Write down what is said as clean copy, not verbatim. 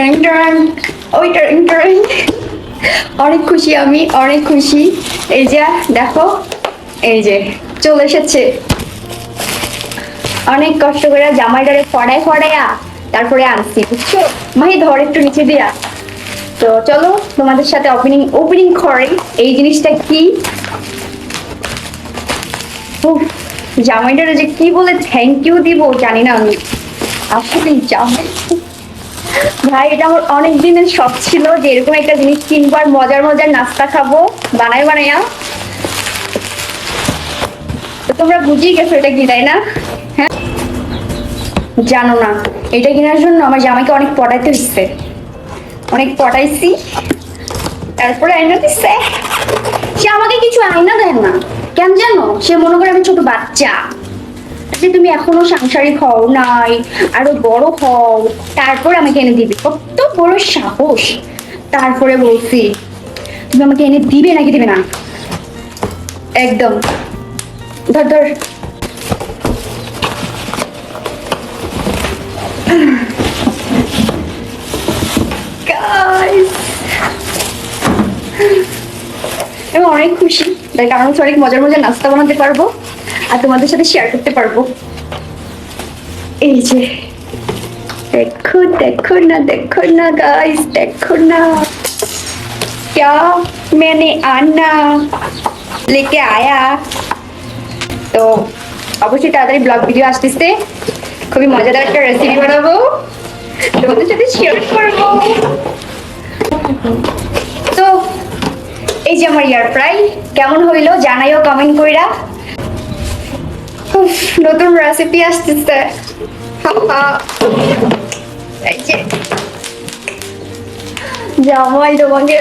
ট্যাং ট্যাং, ওই ট্যাং ট্যাং। অনেক খুশি, আমি অনেক খুশি। এই যে দেখো, এই যে চলে এসেছে। অনেক কষ্ট করে জামাইটারে ফড়ায় ফড়াইয়া তারপরে আনছি, বুঝছো? মাহি ধর একটু নিচে দিয়া। তো চলো তোমাদের সাথে ওপেনিং ওপেনিং করে এই জিনিসটা কি। উফ, জামাইটারে যে কি বলে থ্যাংক ইউ দিব জানি না আমি। আসলে জামাই ভাই, এটা আমার অনেক দিনের শখ ছিল যে এরকম একটা জিনিস কিনবো আর মজার মজার নাস্তা খাবো বানায় বানাইয়া। তো তোমরা বুঝেই গেছো এটা কি, তাই না? হ্যাঁ, জানো না, এটা কেনার জন্য আমার জামাইকে অনেক পটাইতে হচ্ছে, অনেক পটাইছি, তারপরে আইনা দিচ্ছে। সে আমাকে কিছু আইনা দেয় না, কেন জানো? সে মনে করে আমি ছোট বাচ্চা, যে তুমি এখনো সাংসারিক হও নাই, আরো বড় হও তারপর আমাকে এনে দিবে। কত বড় সাহস! তারপরে বলছি তুমি আমাকে এনে দিবে নাকি দিবে না। একদম ধর ধর। Guys, আমি অনেক খুশি, তার কারণ হচ্ছে অনেক মজার মজার নাস্তা বানাতে পারবো আর তোমাদের সাথে শেয়ার করতে পারবো। এই যে দেখো দেখো না, দেখো না গাইস, দেখো না क्या मैंने आना लेके आया। তো অবশ্যই তাড়াতাড়ি ব্লগ ভিডিও আসতেছে, খুবই মজাদার একটা রেসিপি বানাবো, তোমাদের সাথে শেয়ার করবো। তো এই যে আমার এয়ার ফ্রাই কেমন হইলো জানাইও কমেন্ট কইরা। নতুন রেসিপি আসতেছে। এই যে জামাই তোমাকে